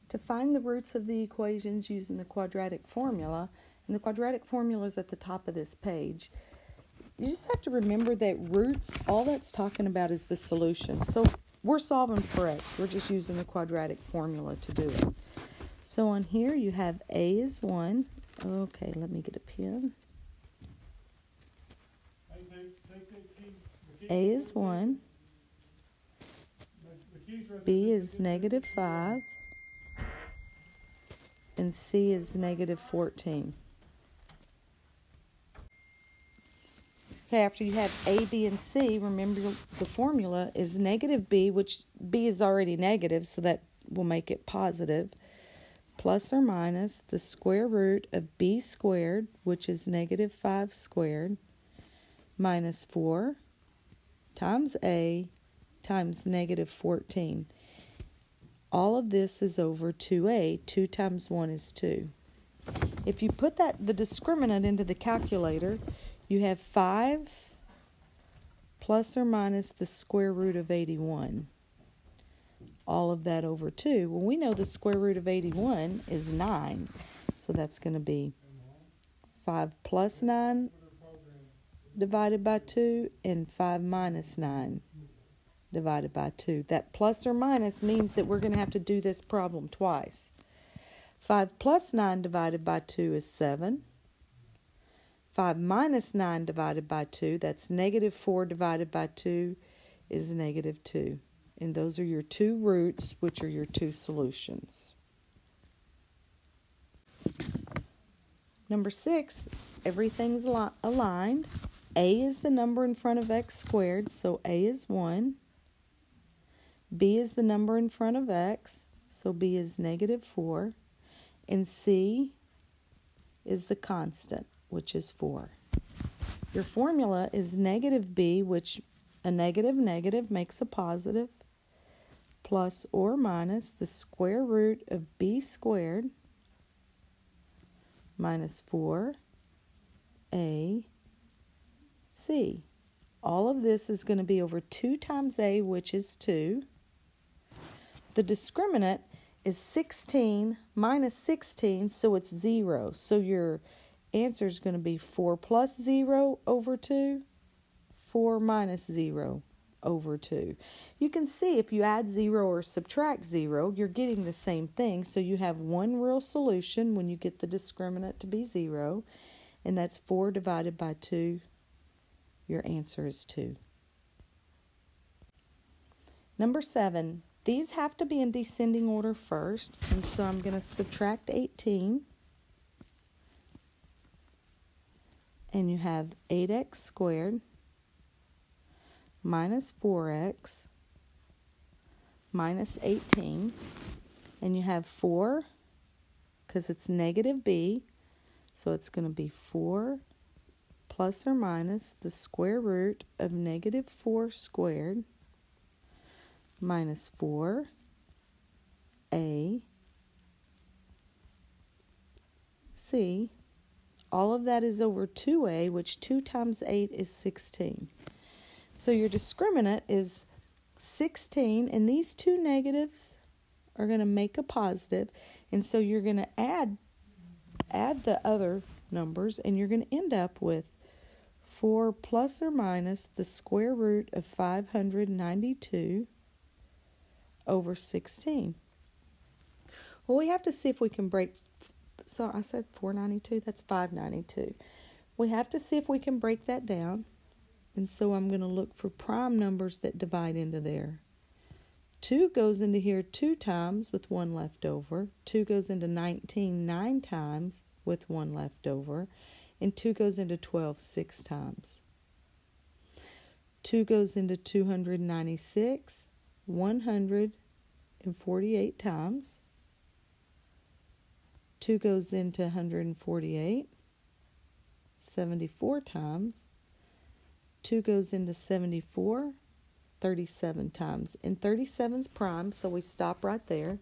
to find the roots of the equations using the quadratic formula, and the quadratic formula is at the top of this page. You just have to remember that roots, all that's talking about is the solution. So we're solving for x. We're just using the quadratic formula to do it. So on here you have a is 1. Okay, let me get a pen. A is 1. B is -5. And C is -14. Okay, after you have A, B, and C, remember the formula is -b, which B is already negative, so that will make it positive, plus or minus the square root of B squared, which is -5 squared, minus 4 times A times -14. All of this is over 2a. 2 times 1 is 2. If you put the discriminant into the calculator, you have 5 plus or minus the square root of 81. All of that over 2. Well, we know the square root of 81 is 9. So that's going to be 5 plus 9 divided by 2 and 5 minus 9 divided by 2. That plus or minus means that we're going to have to do this problem twice. 5 plus 9 divided by 2 is 7. 5 minus 9 divided by 2, that's -4 divided by 2 is -2. And those are your two roots, which are your two solutions. Number 6, everything's aligned. A is the number in front of x squared, so A is 1. B is the number in front of x, so B is -4. And C is the constant, which is 4. Your formula is -b, which a negative makes a positive, plus or minus the square root of b squared minus 4ac. All of this is going to be over 2 times a, which is 2. The discriminant is 16 minus 16, so it's 0. So your answer is going to be 4 plus 0 over 2, 4 minus 0 over 2. You can see if you add 0 or subtract 0, you're getting the same thing. So you have one real solution when you get the discriminant to be 0, and that's 4 divided by 2. Your answer is 2. Number 7. These have to be in descending order first, and so I'm going to subtract 18. And you have 8x squared minus 4x minus 18. And you have 4, because it's -b, so it's going to be 4 plus or minus the square root of -4 squared minus 4ac. All of that is over 2a, which 2 times 8 is 16. So your discriminant is 16, and these two negatives are going to make a positive, and so you're going to add the other numbers, and you're going to end up with 4 plus or minus the square root of 592 over 16. Well, we have to see if we can break, so I said 492, that's 592. We have to see if we can break that down, and so I'm going to look for prime numbers that divide into there. 2 goes into here 2 times with 1 left over. 2 goes into 19 9 times with 1 left over. And 2 goes into 12 6 times. 2 goes into 296 148 times. 2 goes into 148 74 times. 2 goes into 74 37 times. And 37's prime, so we stop right there.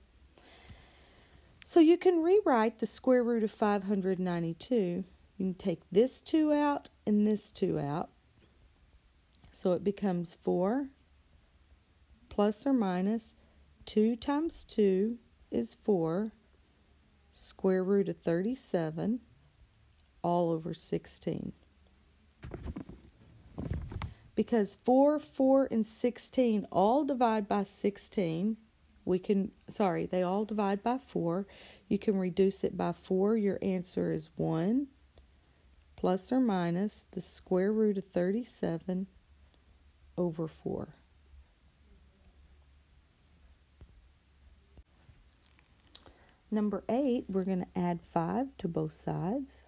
So you can rewrite the square root of 592. You can take this 2 out and this 2 out. So it becomes 4 plus or minus 2 times 2 is 4, square root of 37, all over 16. Because 4, 4, and 16 all divide by 16, they all divide by 4. You can reduce it by 4. Your answer is 1 plus or minus the square root of 37 over 4. Number 8, we're going to add 5 to both sides.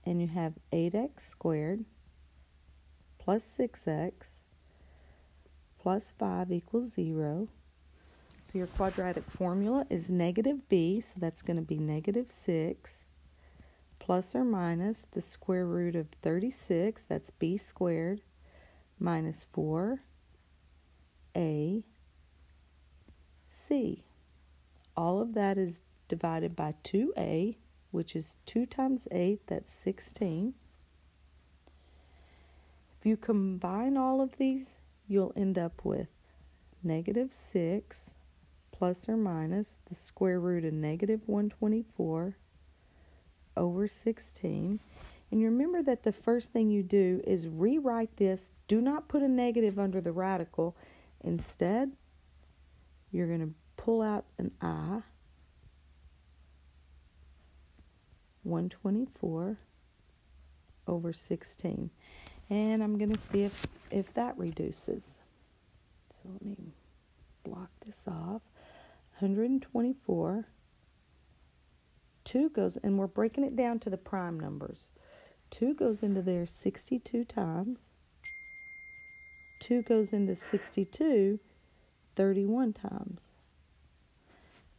And you have 8x squared plus 6x plus 5 equals 0. So your quadratic formula is negative b, so that's going to be negative 6 plus or minus the square root of 36, that's b squared, minus 4ac. All of that is divided by 2a, which is 2 times 8, that's 16. If you combine all of these, you'll end up with negative 6 plus or minus the square root of negative 124 over 16. And you remember that the first thing you do is rewrite this. Do not put a negative under the radical. Instead, you're going to pull out an I, 124 over 16. And I'm going to see if that reduces. So let me block this off. 124. 2 goes, and we're breaking it down to the prime numbers. 2 goes into there 62 times. 2 goes into 62 31 times.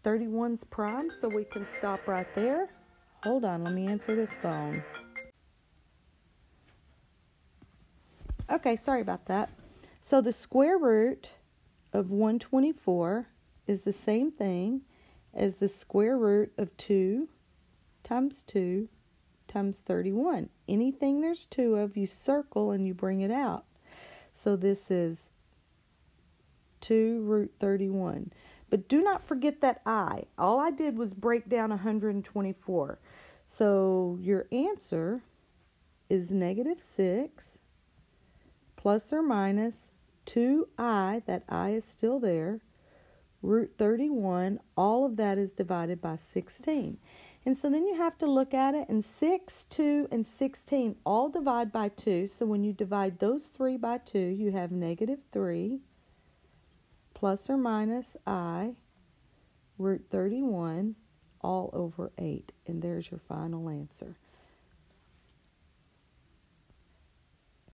31's prime, so we can stop right there. Hold on, let me answer this phone. Okay, sorry about that. So the square root of 124 is the same thing as the square root of 2 times 2 times 31. Anything there's 2 of, you circle and you bring it out. So this is 2 root 31. But do not forget that I. All I did was break down 124. So your answer is negative 6 plus or minus 2i, that I is still there, root 31, all of that is divided by 16. And so then you have to look at it, and 6, 2, and 16 all divide by 2. So when you divide those 3 by 2, you have negative 3 plus or minus I, root 31, all over 8. And there's your final answer.